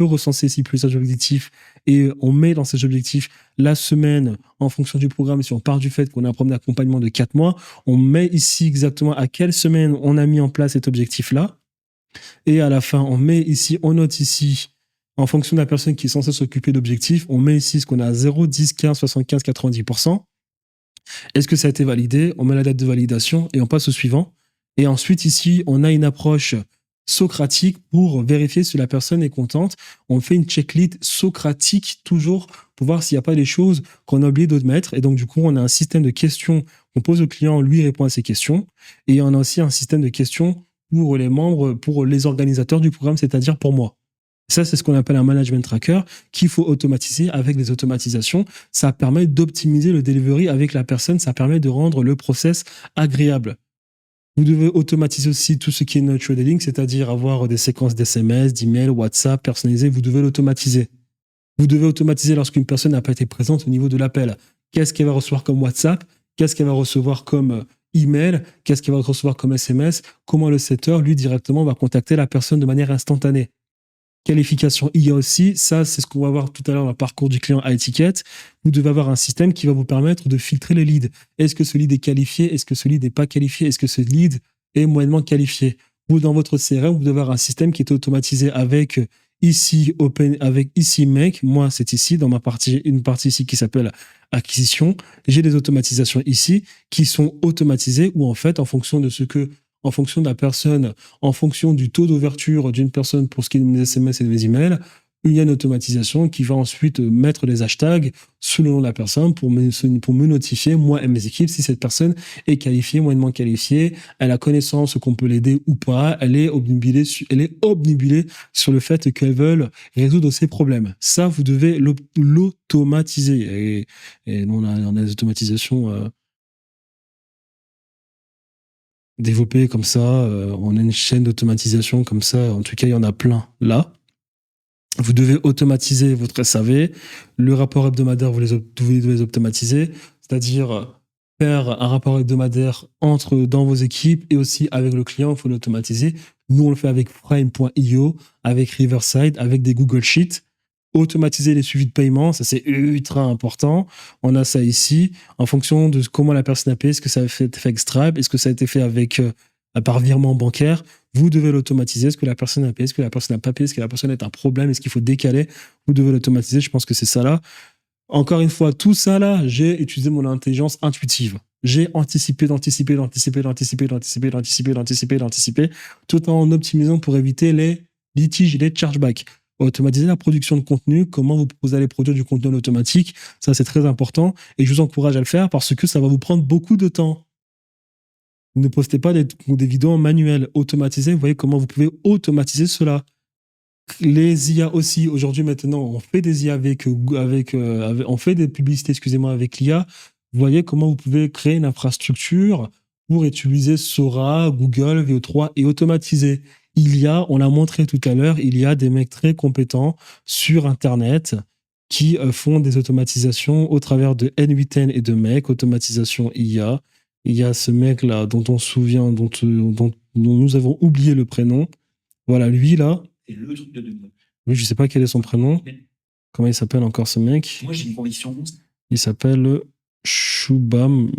recenser ici plusieurs objectifs et on met dans ces objectifs la semaine en fonction du programme. Si on part du fait qu'on a un programme d'accompagnement de 4 mois, on met ici exactement à quelle semaine on a mis en place cet objectif-là. Et à la fin, on note ici, en fonction de la personne qui est censée s'occuper d'objectifs, on met ici ce qu'on a à 0, 10, 15, 75, 90%. Est-ce que ça a été validé? On met la date de validation et on passe au suivant. Et ensuite, ici, on a une approche socratique pour vérifier si la personne est contente. On fait une checklist socratique toujours pour voir s'il n'y a pas des choses qu'on a oublié de mettre. Et donc, du coup, on a un système de questions qu'on pose au client, lui répond à ces questions. Et on a aussi un système de questions pour les membres, pour les organisateurs du programme, c'est-à-dire pour moi. Ça, c'est ce qu'on appelle un management tracker qu'il faut automatiser avec des automatisations. Ça permet d'optimiser le delivery avec la personne. Ça permet de rendre le process agréable. Vous devez automatiser aussi tout ce qui est nurturing, c'est-à-dire avoir des séquences d'SMS, d'emails, WhatsApp personnalisées. Vous devez l'automatiser. Vous devez automatiser lorsqu'une personne n'a pas été présente au niveau de l'appel. Qu'est-ce qu'elle va recevoir comme WhatsApp? Qu'est-ce qu'elle va recevoir comme email? Qu'est-ce qu'elle va recevoir comme SMS? Comment le setter, lui, directement, va contacter la personne de manière instantanée? Qualification IA aussi, ça c'est ce qu'on va voir tout à l'heure dans le parcours du client à étiquette. Vous devez avoir un système qui va vous permettre de filtrer les leads. Est-ce que ce lead est qualifié? Est-ce que ce lead n'est pas qualifié? Est-ce que ce lead est moyennement qualifié? Vous, dans votre CRM, vous devez avoir un système qui est automatisé avec ici Make. Moi, c'est ici, dans une partie ici qui s'appelle acquisition. J'ai des automatisations ici qui sont automatisées ou en fait, en fonction de la personne, en fonction du taux d'ouverture d'une personne pour ce qui est de mes SMS et de mes emails, il y a une automatisation qui va ensuite mettre les hashtags sous le nom de la personne pour me notifier, moi et mes équipes, si cette personne est qualifiée, moyennement qualifiée, elle a connaissance qu'on peut l'aider ou pas, elle est obnubilée sur le fait qu'elles veulent résoudre ses problèmes. Ça, vous devez l'automatiser. Et nous, on a des automatisations développées comme ça. On a une chaîne d'automatisation comme ça. En tout cas, il y en a plein là. Vous devez automatiser votre SAV. Le rapport hebdomadaire, vous devez les automatiser. C'est-à-dire faire un rapport hebdomadaire dans vos équipes et aussi avec le client, il faut l'automatiser. Nous, on le fait avec Frame.io, avec Riverside, avec des Google Sheets. Automatiser les suivis de paiement, ça c'est ultra important. On a ça ici, en fonction de comment la personne a payé, est-ce que ça a été fait avec Stripe, est-ce que ça a été fait par virement bancaire. Vous devez l'automatiser. Est-ce que la personne a payé? Est-ce que la personne n'a pas payé? Est-ce que la personne a un problème? Est-ce qu'il faut décaler? Vous devez l'automatiser. Je pense que c'est ça là. Encore une fois, tout ça là, j'ai utilisé mon intelligence intuitive. j'ai anticipé, tout en optimisant pour éviter les litiges et les chargebacks. Automatiser la production de contenu, comment vous allez produire du contenu en automatique, ça c'est très important et je vous encourage à le faire parce que ça va vous prendre beaucoup de temps. Ne postez pas des vidéos en manuel, automatisez, vous voyez comment vous pouvez automatiser cela. Les IA aussi, aujourd'hui maintenant, on fait des IA on fait des publicités, excusez-moi, avec l'IA. Vous voyez comment vous pouvez créer une infrastructure pour utiliser Sora, Google, VO3 et automatiser. On l'a montré tout à l'heure, il y a des mecs très compétents sur Internet qui font des automatisations au travers de N8N et de Make, automatisation IA. Il y a ce mec-là dont on se souvient, dont nous avons oublié le prénom. Voilà, lui là. C'est le truc de demain. Oui, je sais pas quel est son prénom. Comment il s'appelle encore ce mec? Moi, j'ai une conviction. Il s'appelle Shubham.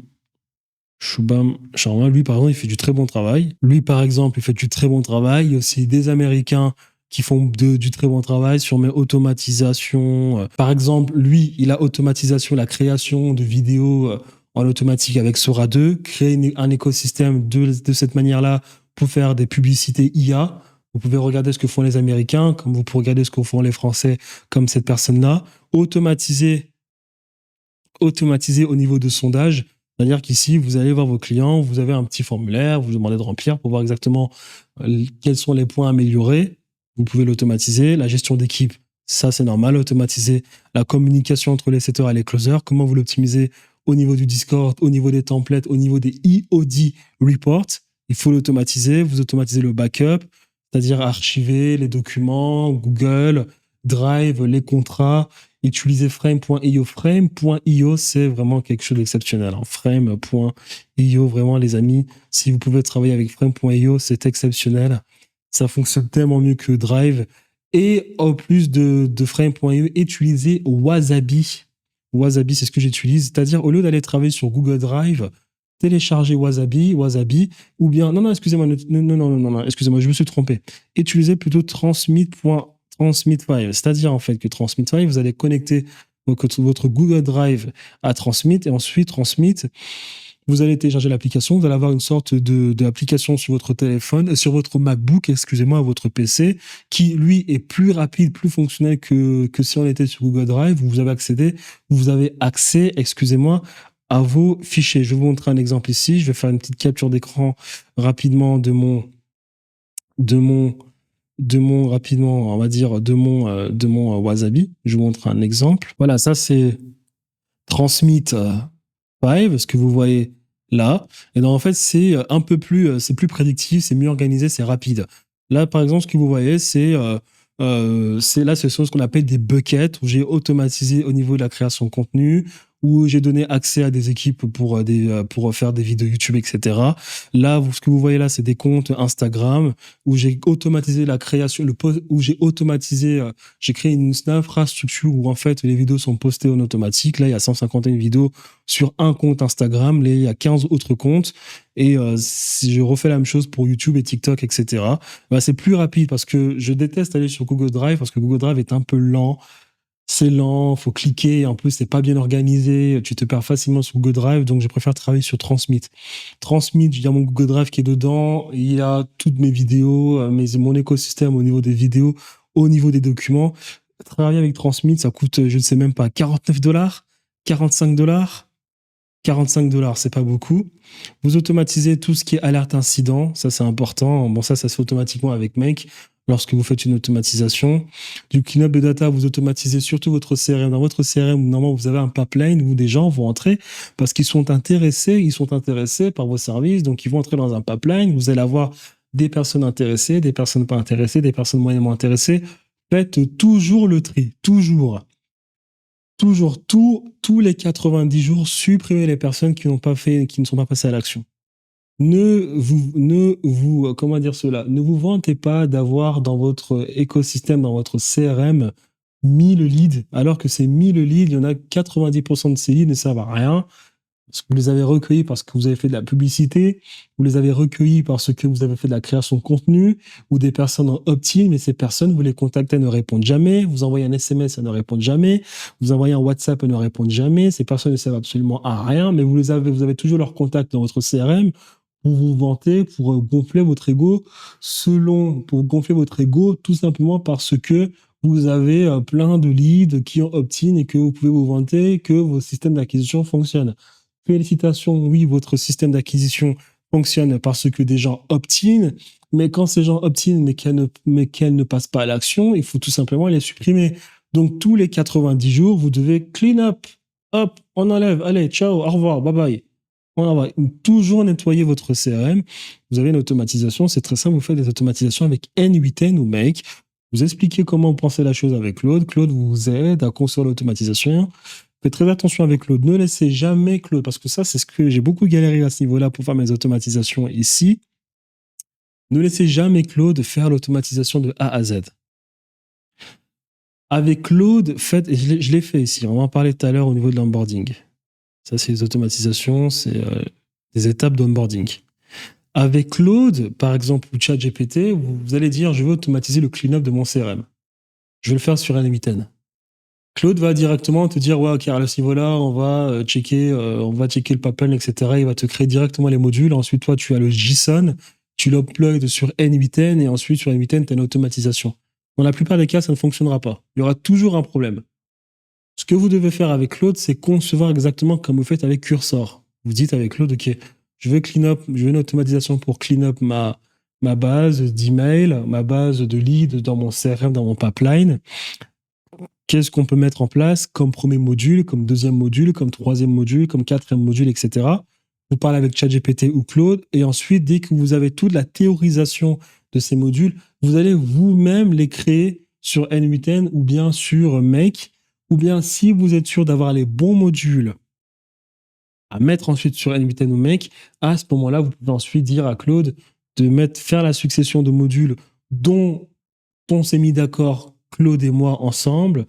Sharma. Lui, par exemple, il fait du très bon travail. Lui, par exemple, il fait du très bon travail. Il y a aussi des Américains qui font du très bon travail sur mes automatisations. Par exemple, lui, il a automatisation, la création de vidéos en automatique avec Sora 2, créer un écosystème de cette manière-là pour faire des publicités IA. Vous pouvez regarder ce que font les Américains, comme vous pouvez regarder ce que font les Français, comme cette personne-là. Automatiser au niveau de sondage. C'est-à-dire qu'ici, vous allez voir vos clients, vous avez un petit formulaire, vous demandez de remplir pour voir exactement quels sont les points améliorés. Vous pouvez l'automatiser. La gestion d'équipe, ça c'est normal. Automatiser la communication entre les setters et les closers. Comment vous l'optimisez au niveau du Discord, au niveau des templates, au niveau des EOD reports. Il faut l'automatiser. Vous automatisez le backup, c'est-à-dire archiver les documents, Google, Drive, les contrats. Utiliser frame.io. Frame.io, c'est vraiment quelque chose d'exceptionnel. Frame.io, vraiment, les amis, si vous pouvez travailler avec frame.io, c'est exceptionnel. Ça fonctionne tellement mieux que Drive. Et en plus de frame.io, utilisez Wasabi. Wasabi, c'est ce que j'utilise. C'est-à-dire, au lieu d'aller travailler sur Google Drive, télécharger Wasabi, ou bien, non, excusez-moi, excusez-moi, je me suis trompé. Utilisez plutôt Transmit.io. Transmit5. C'est-à-dire en fait que Transmit5, vous allez connecter votre Google Drive à Transmit et ensuite Transmit, vous allez télécharger l'application, vous allez avoir une sorte d'application sur votre téléphone, sur votre MacBook, excusez-moi, votre PC, qui lui est plus rapide, plus fonctionnel que si on était sur Google Drive. Vous avez accès, excusez-moi, à vos fichiers. Je vais vous montrer un exemple ici. Je vais faire une petite capture d'écran rapidement de mon Wasabi. Je vous montre un exemple. Voilà, ça c'est Transmit 5, ce que vous voyez là. Et donc en fait, c'est un peu plus, c'est plus prédictif, c'est mieux organisé, c'est rapide. Là, par exemple, ce que vous voyez, c'est ce qu'on appelle des buckets où j'ai automatisé au niveau de la création de contenu, où j'ai donné accès à des équipes pour faire des vidéos YouTube, etc. Là, ce que vous voyez là, c'est des comptes Instagram où j'ai automatisé la création, j'ai créé une infrastructure où en fait les vidéos sont postées en automatique. Là, il y a 151 vidéos sur un compte Instagram, là, il y a 15 autres comptes. Et si je refais la même chose pour YouTube et TikTok, etc., bah, c'est plus rapide parce que je déteste aller sur Google Drive parce que Google Drive est un peu lent. C'est lent, faut cliquer, en plus c'est pas bien organisé, tu te perds facilement sur Google Drive, donc je préfère travailler sur Transmit. Transmit, il y a mon Google Drive qui est dedans, il y a toutes mes vidéos, mon écosystème au niveau des vidéos, au niveau des documents. Travailler avec Transmit, ça coûte, je ne sais même pas, $49, $45, $45, c'est pas beaucoup. Vous automatisez tout ce qui est alerte incident, ça c'est important. Bon, ça se fait automatiquement avec Make. Lorsque vous faites une automatisation, du clean-up de data, vous automatisez surtout votre CRM. Dans votre CRM, normalement, vous avez un pipeline où des gens vont entrer parce qu'ils sont intéressés par vos services. Donc, ils vont entrer dans un pipeline. Vous allez avoir des personnes intéressées, des personnes pas intéressées, des personnes moyennement intéressées. Faites toujours le tri. Toujours, tous les 90 jours, supprimez les personnes qui ne sont pas passées à l'action. Ne vous vantez pas d'avoir dans votre écosystème, dans votre CRM, 1000 leads, alors que ces 1000 leads, il y en a 90% de ces leads ne servent à rien. Vous les avez recueillis parce que vous avez fait de la publicité, vous les avez recueillis parce que vous avez fait de la création de contenu, ou des personnes en opt-in, mais ces personnes, vous les contactez, elles ne répondent jamais, vous envoyez un SMS, elles ne répondent jamais, vous envoyez un WhatsApp, elles ne répondent jamais, ces personnes ne servent absolument à rien, mais vous avez toujours leur contact dans votre CRM pour vous vanter, pour gonfler votre ego, pour gonfler votre ego, tout simplement parce que vous avez plein de leads qui ont opt-in et que vous pouvez vous vanter que vos systèmes d'acquisition fonctionnent. Félicitations, oui, votre système d'acquisition fonctionne parce que des gens opt-in, mais quand ces gens opt-in mais qu'elles ne passent pas à l'action, il faut tout simplement les supprimer. Donc tous les 90 jours, vous devez clean up. Hop, on enlève. Allez, ciao, au revoir, bye bye. On va toujours nettoyer votre CRM. Vous avez une automatisation, c'est très simple, vous faites des automatisations avec N8N ou Make. Vous expliquez comment vous pensez la chose avec Claude. Claude vous aide à construire l'automatisation. Faites très attention avec Claude. Ne laissez jamais Claude, parce que ça, c'est ce que j'ai beaucoup galéré à ce niveau-là pour faire mes automatisations ici. Ne laissez jamais Claude faire l'automatisation de A à Z. Avec Claude, faites, et je l'ai fait ici, on va en parler tout à l'heure au niveau de l'onboarding. Ça, c'est les automatisations, c'est des étapes d'onboarding. Avec Claude, par exemple, ou ChatGPT, vous allez dire, je veux automatiser le clean-up de mon CRM. Je vais le faire sur un N8N. Claude va directement te dire, ouais, ok, à ce niveau-là, on va checker le pipeline, etc. Il va te créer directement les modules. Ensuite, toi, tu as le JSON, tu l'uploads sur N8N et ensuite, sur N8N, tu as une automatisation. Dans la plupart des cas, ça ne fonctionnera pas. Il y aura toujours un problème. Ce que vous devez faire avec Claude, c'est concevoir exactement comme vous faites avec Cursor. Vous dites avec Claude, ok, je veux une automatisation pour clean up ma base d'email, ma base de lead dans mon CRM, dans mon pipeline. Qu'est-ce qu'on peut mettre en place comme premier module, comme deuxième module, comme troisième module, comme quatrième module, etc. Vous parlez avec ChatGPT ou Claude, et ensuite, dès que vous avez toute la théorisation de ces modules, vous allez vous-même les créer sur N8N ou bien sur Make, ou bien si vous êtes sûr d'avoir les bons modules à mettre ensuite sur N8N ou Make, à ce moment-là, vous pouvez ensuite dire à Claude de faire la succession de modules dont on s'est mis d'accord, Claude et moi, ensemble.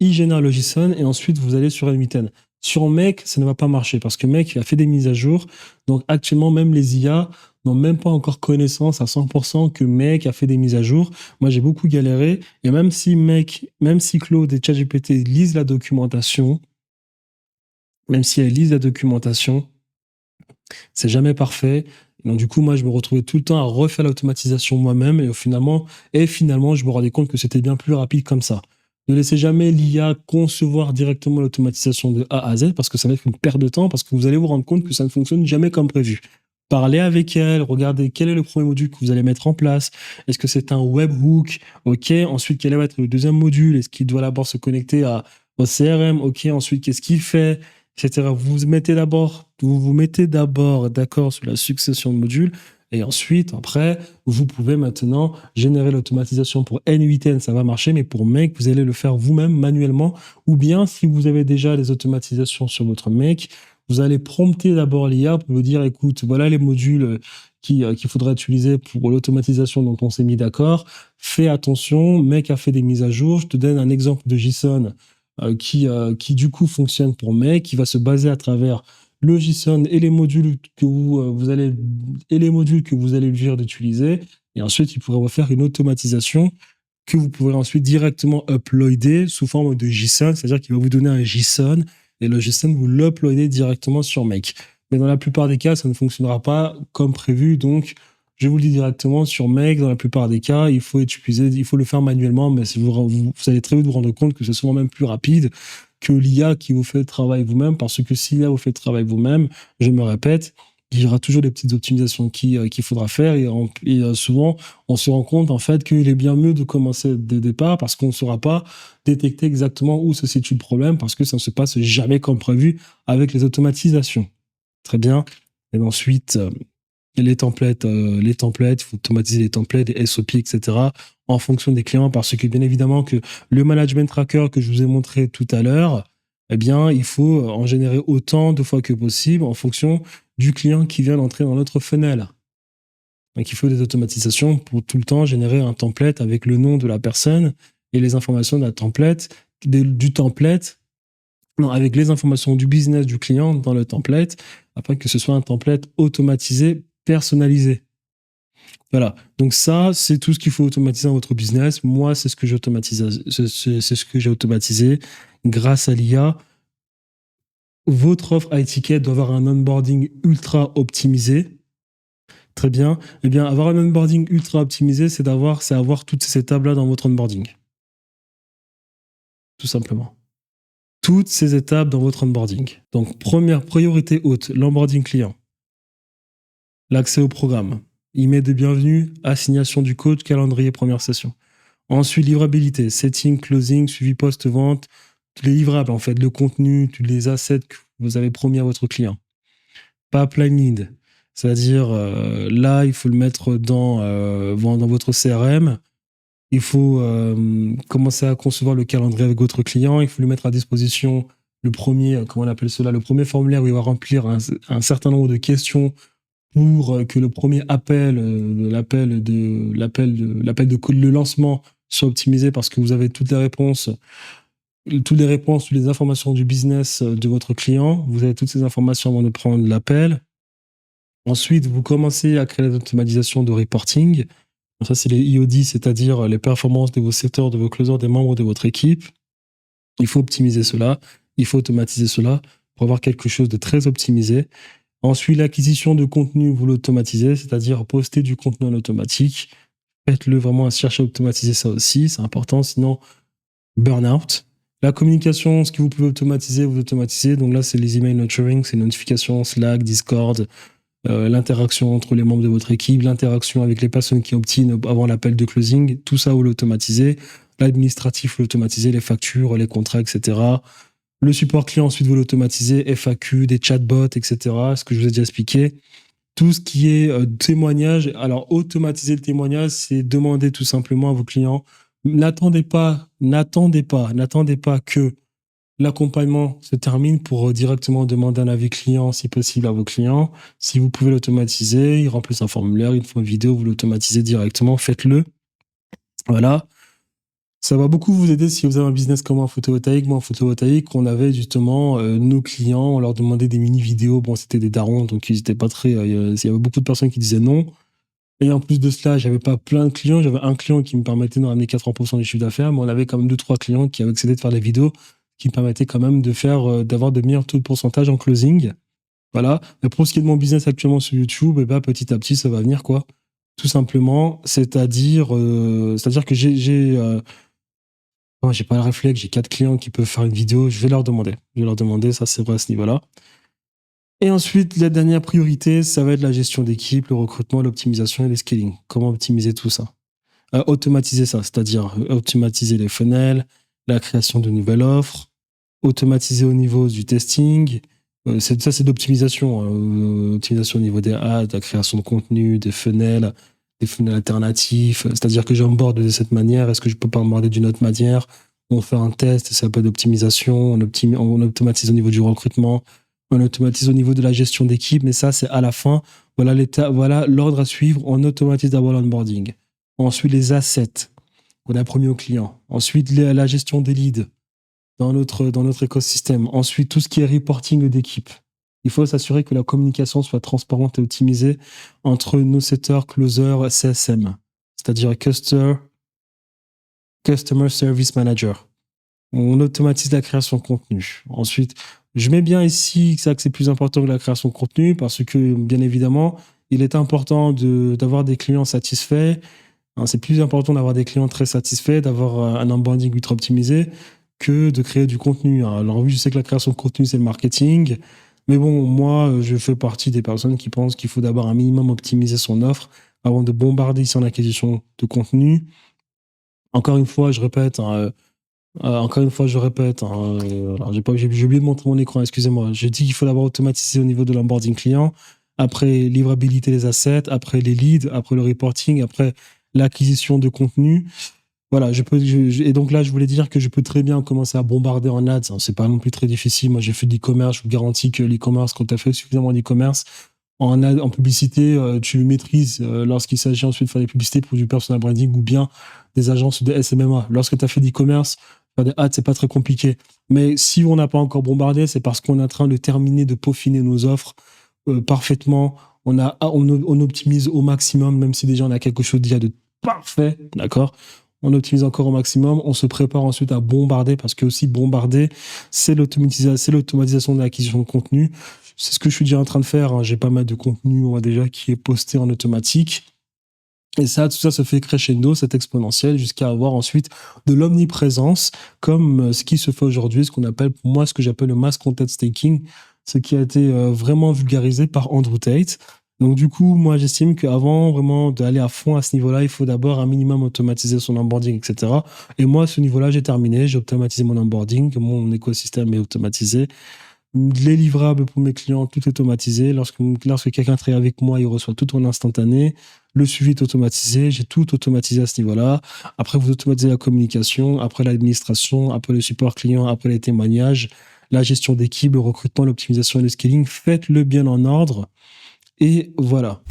Il génère le JSON et ensuite vous allez sur N8N. Sur Make, ça ne va pas marcher parce que Make a fait des mises à jour. Donc actuellement, même les IA n'ont même pas encore connaissance à 100% que Make a fait des mises à jour. Moi, j'ai beaucoup galéré. Et même si Claude et ChatGPT lisent la documentation, même si elles lisent la documentation, c'est jamais parfait. Donc, du coup, moi, je me retrouvais tout le temps à refaire l'automatisation moi-même et finalement, je me rendais compte que c'était bien plus rapide comme ça. Ne laissez jamais l'IA concevoir directement l'automatisation de A à Z parce que ça va être une perte de temps, parce que vous allez vous rendre compte que ça ne fonctionne jamais comme prévu. Parlez avec elle, regardez quel est le premier module que vous allez mettre en place. Est-ce que c'est un webhook? Ok. Ensuite, quel va être le deuxième module? Est-ce qu'il doit d'abord se connecter au CRM? Ok. Ensuite, qu'est-ce qu'il fait? Etc. Vous vous mettez d'abord d'accord sur la succession de modules. Et ensuite, après, vous pouvez maintenant générer l'automatisation pour N8N, ça va marcher, mais pour Make, vous allez le faire vous-même manuellement. Ou bien, si vous avez déjà les automatisations sur votre Make, vous allez prompter d'abord l'IA pour lui dire, écoute, voilà les modules qu'il faudra utiliser pour l'automatisation dont on s'est mis d'accord. Fais attention, Make a fait des mises à jour. Je te donne un exemple de JSON qui du coup fonctionne pour Make, qui va se baser à travers le JSON et les modules que vous allez lui dire d'utiliser. Et ensuite, il pourrait refaire une automatisation que vous pourrez ensuite directement uploader sous forme de JSON, c'est-à-dire qu'il va vous donner un JSON et le JSON, vous l'uploadez directement sur Make. Mais dans la plupart des cas, ça ne fonctionnera pas comme prévu. Donc, je vous le dis directement, sur Make, dans la plupart des cas, il faut le faire manuellement, mais vous allez très vite vous rendre compte que c'est souvent même plus rapide que l'IA qui vous fait le travail vous-même, parce que si l'IA vous fait le travail vous-même, je me répète, il y aura toujours des petites optimisations qu'il faudra faire et souvent, on se rend compte en fait qu'il est bien mieux de commencer dès le départ parce qu'on ne saura pas détecter exactement où se situe le problème parce que ça ne se passe jamais comme prévu avec les automatisations. Très bien. Et ensuite, les templates, il faut automatiser les templates, les SOP, etc. en fonction des clients parce que bien évidemment que le management tracker que je vous ai montré tout à l'heure, eh bien, il faut en générer autant de fois que possible en fonction du client qui vient d'entrer dans notre funnel. Donc, il faut des automatisations pour tout le temps générer un template avec le nom de la personne et les informations de la template, du template Non, avec les informations du business du client dans le template, afin que ce soit un template automatisé, personnalisé. Voilà. Donc ça, c'est tout ce qu'il faut automatiser dans votre business. Moi, c'est ce que j'ai automatisé. C'est ce que j'ai automatisé grâce à l'IA. Votre offre à étiquette doit avoir un onboarding ultra optimisé. Très bien. Eh bien, avoir un onboarding ultra optimisé, c'est avoir toutes ces étapes-là dans votre onboarding. Tout simplement. Toutes ces étapes dans votre onboarding. Donc, première priorité haute, l'onboarding client. L'accès au programme. Email de bienvenue, assignation du coach, calendrier, première session. Ensuite, livrabilité, setting, closing, suivi post-vente, tous les livrables, en fait, le contenu, tous les assets que vous avez promis à votre client. Pipeline lead, c'est-à-dire là, il faut le mettre dans votre CRM. Il faut commencer à concevoir le calendrier avec votre client. Il faut lui mettre à disposition le premier, comment on appelle cela, le premier formulaire où il va remplir un certain nombre de questions pour que le premier appel, l'appel de lancement soit optimisé parce que vous avez toutes les réponses, toutes les informations du business de votre client. Vous avez toutes ces informations avant de prendre l'appel. Ensuite, vous commencez à créer les automatisations de reporting. Ça, c'est les EOD, c'est-à-dire les performances de vos secteurs, de vos closers, des membres de votre équipe. Il faut optimiser cela. Il faut automatiser cela pour avoir quelque chose de très optimisé. Ensuite, l'acquisition de contenu, vous l'automatisez, c'est-à-dire poster du contenu en automatique. Faites-le vraiment, chercher à automatiser ça aussi, c'est important, sinon burn-out. La communication, ce que vous pouvez automatiser, vous automatisez. Donc là, c'est les email nurturing, c'est notifications, Slack, Discord, l'interaction entre les membres de votre équipe, l'interaction avec les personnes qui obtiennent avant l'appel de closing, tout ça, vous l'automatisez. L'administratif, vous l'automatisez, les factures, les contrats, etc. Le support client, ensuite, vous l'automatisez, FAQ, des chatbots, etc. Ce que je vous ai déjà expliqué. Tout ce qui est témoignage. Alors, automatiser le témoignage, c'est demander tout simplement à vos clients. N'attendez pas que l'accompagnement se termine pour directement demander un avis client, si possible, à vos clients. Si vous pouvez l'automatiser, ils remplissent un formulaire, ils font une vidéo, vous l'automatisez directement, faites-le. Voilà. Ça va beaucoup vous aider si vous avez un business comme en photovoltaïque. Moi, en photovoltaïque, on avait justement nos clients, on leur demandait des mini-vidéos. Bon, c'était des darons, donc ils n'étaient pas très... il y avait beaucoup de personnes qui disaient non. Et en plus de cela, j'avais pas plein de clients. J'avais un client qui me permettait de ramener 80% du chiffre d'affaires, mais on avait quand même 2-3 clients qui avaient accédé de faire des vidéos qui me permettaient quand même d'avoir de meilleurs taux de pourcentage en closing. Voilà. Mais pour ce qui est de mon business actuellement sur YouTube, petit à petit, ça va venir, quoi. Tout simplement. C'est-à-dire que j'ai pas le réflexe, j'ai 4 clients qui peuvent faire une vidéo, je vais leur demander, ça c'est vrai à ce niveau-là. Et ensuite, la dernière priorité, ça va être la gestion d'équipe, le recrutement, l'optimisation et le scaling. Comment optimiser tout ça? Automatiser ça, c'est-à-dire automatiser les funnels, la création de nouvelles offres, automatiser au niveau du testing. Ça, c'est d'optimisation. Optimisation au niveau des ads, la création de contenu, des funnels alternatifs. C'est-à-dire que j'onboard de cette manière. Est-ce que je peux pas onboarder d'une autre manière? On fait un test, ça peut être d'optimisation. On automatise au niveau du recrutement. On automatise au niveau de la gestion d'équipe. Mais ça, c'est à la fin. Voilà l'ordre à suivre. On automatise d'abord l'onboarding. Ensuite, les assets qu'on a promis aux clients. Ensuite, la gestion des leads dans notre écosystème. Ensuite, tout ce qui est reporting d'équipe. Il faut s'assurer que la communication soit transparente et optimisée entre nos setters, closers, CSM, c'est-à-dire Customer Service Manager. On automatise la création de contenu. Ensuite, je mets bien ici que c'est plus important que la création de contenu parce que, bien évidemment, il est important d'avoir des clients satisfaits. C'est plus important d'avoir des clients très satisfaits, d'avoir un onboarding ultra optimisé que de créer du contenu. Alors oui, je sais que la création de contenu, c'est le marketing. Mais bon, moi, je fais partie des personnes qui pensent qu'il faut d'abord un minimum optimiser son offre avant de bombarder son acquisition de contenu. Encore une fois, je répète. Alors, j'ai oublié de montrer mon écran, excusez-moi. J'ai dit qu'il faut d'abord automatiser au niveau de l'onboarding client, après livrabilité des assets, après les leads, après le reporting, après l'acquisition de contenu. Voilà, et donc là, je voulais dire que je peux très bien commencer à bombarder en ads. C'est pas non plus très difficile. Moi, j'ai fait de l'e-commerce. Je vous garantis que l'e-commerce, quand tu as fait suffisamment d'e-commerce, en publicité, tu le maîtrises lorsqu'il s'agit ensuite de faire des publicités pour du personal branding ou bien des agences de SMMA. Lorsque tu as fait d'e-commerce, Faire des ads, c'est pas très compliqué. Mais si on n'a pas encore bombardé, c'est parce qu'on est en train de terminer de peaufiner nos offres parfaitement. On optimise au maximum, même si déjà on a quelque chose déjà de parfait, d'accord? On optimise encore au maximum. On se prépare ensuite à bombarder parce que aussi bombarder, c'est l'automatisation de l'acquisition de contenu. C'est ce que je suis déjà en train de faire. Hein. J'ai pas mal de contenu, moi, déjà, qui est posté en automatique. Et ça, tout ça se fait crescendo, c'est exponentiel, jusqu'à avoir ensuite de l'omniprésence, comme ce qui se fait aujourd'hui, ce qu'on appelle, pour moi, ce que j'appelle le mass content staking, ce qui a été vraiment vulgarisé par Andrew Tate. Donc, du coup, moi, j'estime qu'avant vraiment d'aller à fond à ce niveau-là, il faut d'abord un minimum automatiser son onboarding, etc. Et moi, à ce niveau-là, j'ai terminé, j'ai automatisé mon onboarding, mon écosystème est automatisé. Les livrables pour mes clients, tout est automatisé. Lorsque quelqu'un travaille avec moi, il reçoit tout en instantané. Le suivi est automatisé. J'ai tout automatisé à ce niveau-là. Après, vous automatisez la communication, après l'administration, après le support client, après les témoignages, la gestion d'équipe, le recrutement, l'optimisation et le scaling. Faites-le bien en ordre. Et voilà.